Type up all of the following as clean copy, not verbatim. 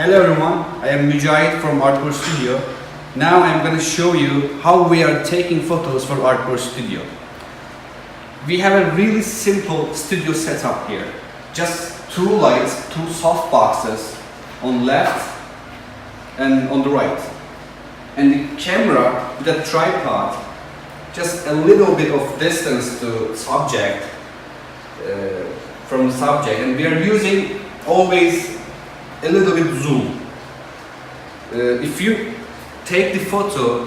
Hello everyone, I am Mujahid from Artboard Studio. Now I'm going to show you how we are taking photos for Artboard Studio. We have a really simple studio setup here. Just two lights, two soft boxes on left and on the right. And the camera with a tripod, just a little bit of distance to subject, from the subject, and we are using always a little bit zoom. If you take the photo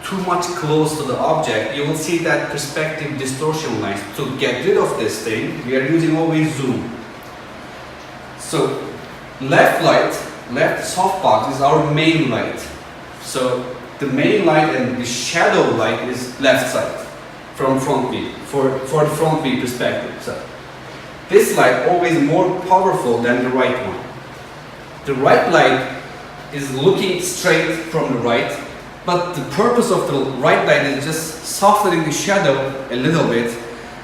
too much close to the object, you will see that perspective distortion lines. To get rid of this thing, we are using always zoom. So left light, left softbox is our main light. So the main light and the shadow light is left side from front view, for the front view perspective. So this light always more powerful than the right one. The right light is looking straight from the right, but the purpose of the right light is just softening the shadow a little bit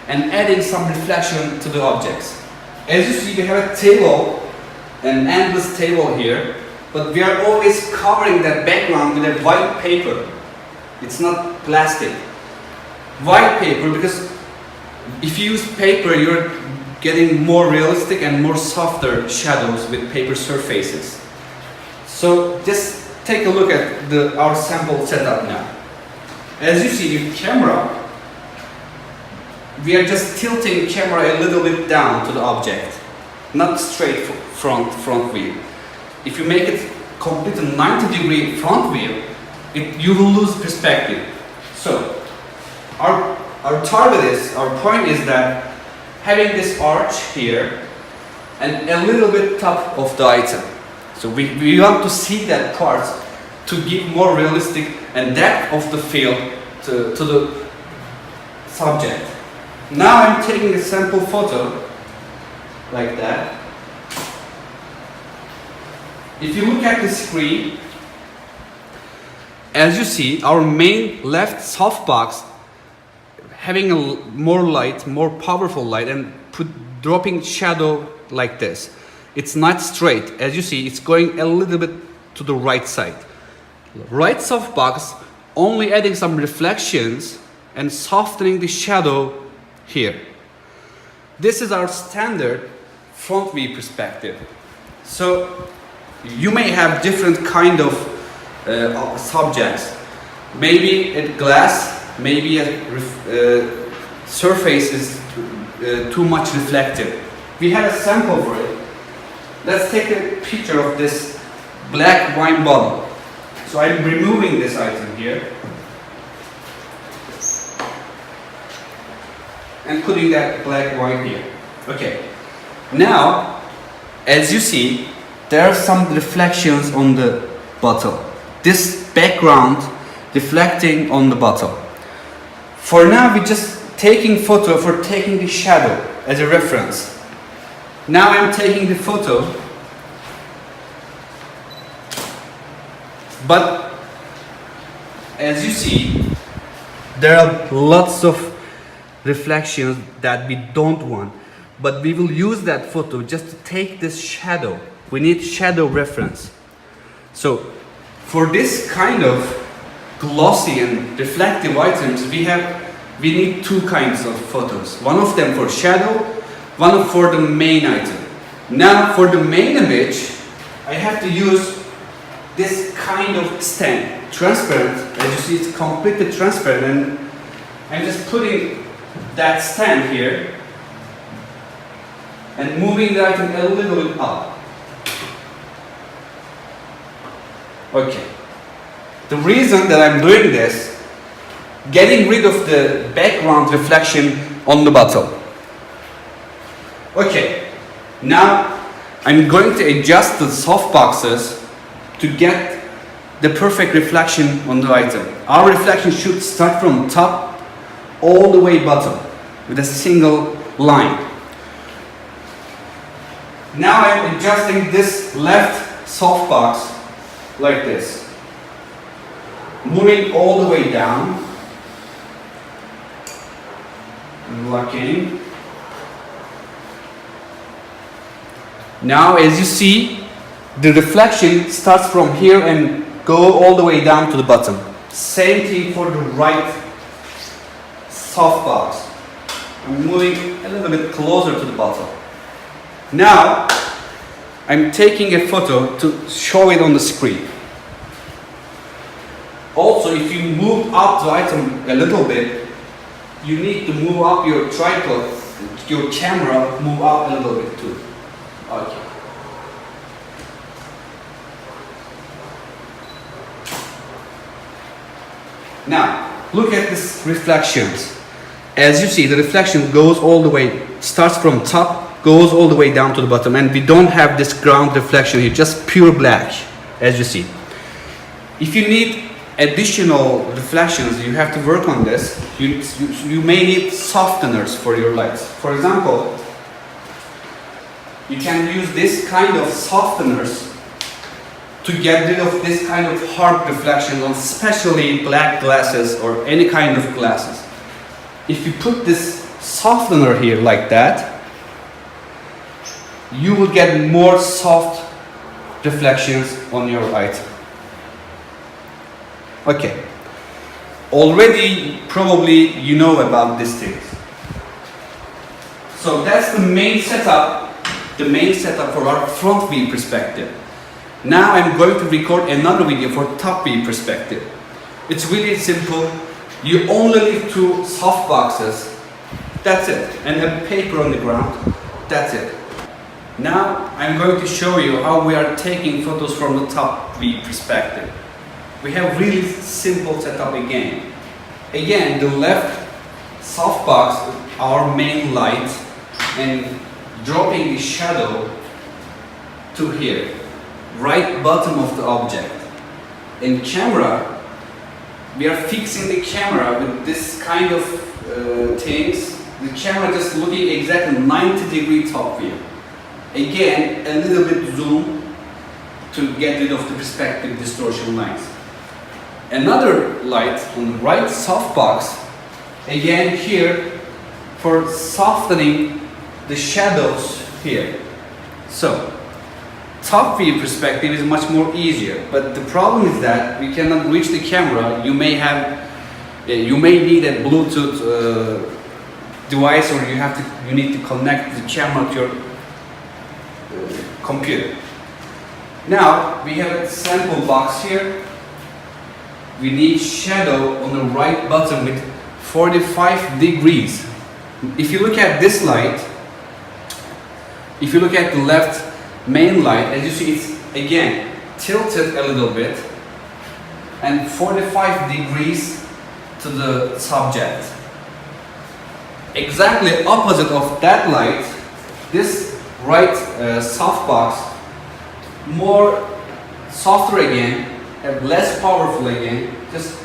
and adding some reflection to the objects. As you see, we have a table, an endless table here, but we are always covering that background with a white paper. It's not plastic. White paper, because if you use paper, you're getting more realistic and more softer shadows with paper surfaces. So just take a look at our sample setup now. As you see the camera, we are just tilting the camera a little bit down to the object, not straight front view. If you make it completely 90-degree front view, you will lose perspective. So our point is that having this arch here and a little bit top of the item. So we want to see that part to give more realistic and depth of the field to the subject. Now I'm taking a sample photo like that. If you look at the screen, as you see, our main left softbox having a more light, more powerful light, and dropping shadow like this. It's not straight. As you see, it's going a little bit to the right side. Right softbox only adding some reflections and softening the shadow here. This is our standard front view perspective. So you may have different kind of subjects. Maybe a glass, maybe a surface is too much reflective. We have a sample for it. Let's take a picture of this black wine bottle. So I'm removing this item here and putting that black wine here. Okay. Now, as you see, there are some reflections on the bottle. This background reflecting on the bottle. For now, we're just taking photo for taking the shadow as a reference. Now I'm taking the photo, but as you see, there are lots of reflections that we don't want, but we will use that photo just to take this shadow. We need shadow reference. So for this kind of glossy and reflective items, we need two kinds of photos. One of them for shadow, one for the main item. Now for the main image, I have to use this kind of stand, transparent. As you see, it's completely transparent, and I'm just putting that stand here and moving the item a little bit up. Okay. The reason that I'm doing this, getting rid of the background reflection on the bottle. Okay, now I'm going to adjust the softboxes to get the perfect reflection on the item. Our reflection should start from top all the way bottom with a single line. Now I'm adjusting this left softbox like this, moving all the way down, locking. Now as you see, the reflection starts from here and go all the way down to the bottom. Same thing for the right softbox. I'm moving a little bit closer to the bottom. Now, I'm taking a photo to show it on the screen. Also, if you move up the item a little bit, you need to move up your tripod, your camera, move up a little bit too. Okay. Now, look at this reflections. As you see, the reflection goes all the way, starts from top, goes all the way down to the bottom, and we don't have this ground reflection here, just pure black, as you see. If you need additional reflections, you have to work on this. You may need softeners for your lights. For example, you can use this kind of softeners to get rid of this kind of hard reflection on especially black glasses or any kind of glasses. If you put this softener here like that, you will get more soft reflections on your item. Okay, already probably you know about these things. So that's the main setup for our front view perspective. Now I'm going to record another video for top view perspective. It's really simple. You only leave two soft boxes. That's it. And a paper on the ground. That's it. Now I'm going to show you how we are taking photos from the top view perspective. We have really simple setup again. Again, the left softbox, our main light, and dropping the shadow to here, right bottom of the object. In camera, we are fixing the camera with this kind of things. The camera just looking exactly 90-degree top view. Again, a little bit zoom to get rid of the perspective distortion lines. Another light on the right softbox, again here for softening the shadows here. So, top view perspective is much more easier, but the problem is that we cannot reach the camera. You may need a Bluetooth device, or you need to connect the camera to your computer. Now we have a sample box here. We need shadow on the right bottom with 45 degrees. If you look at this light, if you look at the left main light, as you see, it's again tilted a little bit and 45 degrees to the subject. Exactly opposite of that light, this right softbox, more softer again, less powerful again, just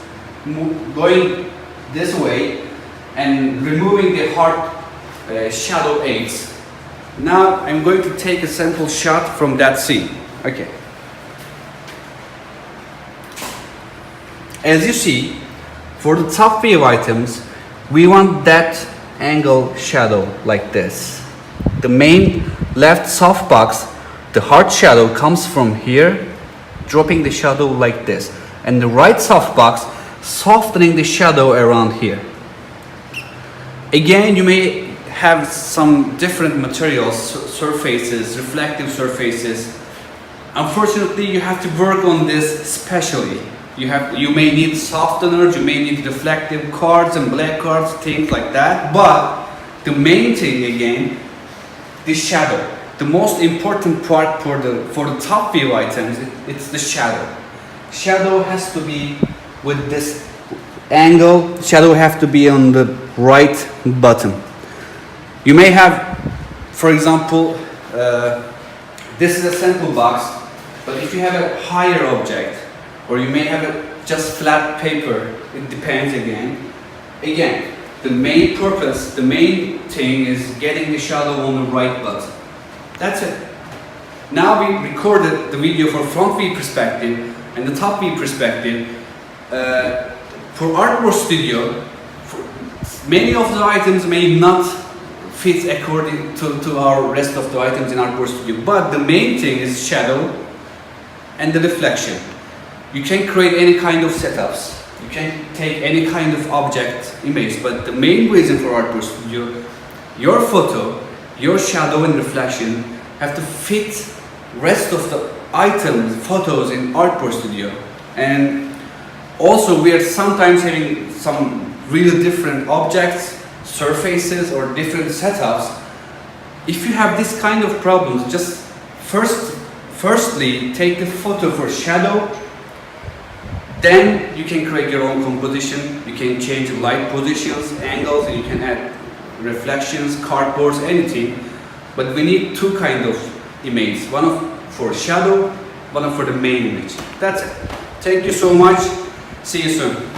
going this way and removing the hard shadow aids. Now I'm going to take a sample shot from that scene. Okay. As you see, for the top view items, we want that angle shadow like this. The main left softbox, the hard shadow comes from here, dropping the shadow like this, and the right softbox softening the shadow around here. Again, you may have some different materials, surfaces, reflective surfaces. Unfortunately, you have to work on this specially. You may need softeners, you may need reflective cards and black cards, things like that. But the main thing again, the shadow. The most important part for the top view items, it's the shadow. Shadow has to be with this angle. Shadow has to be on the right bottom. You may have, for example, this is a sample box, but if you have a higher object, or you may have just flat paper, it depends again. Again, the main purpose, the main thing is getting the shadow on the right bottom. That's it. Now we recorded the video for front view perspective and the top view perspective. For Artboard Studio, many of the items may not fit according to our rest of the items in Artboard Studio, but the main thing is shadow, and the reflection. You can create any kind of setups. You can take any kind of object image, but the main reason for Artboard Studio, your photo, your shadow and reflection have to fit rest of the items, photos in Artboard Studio. And also we are sometimes having some really different objects, surfaces or different setups. If you have this kind of problems, just firstly take the photo for shadow, then you can create your own composition. You can change light positions, angles, and you can add reflections, cardboards, anything. But we need two kind of images, one for shadow, one for the main image. That's it. Thank you so much. See you soon.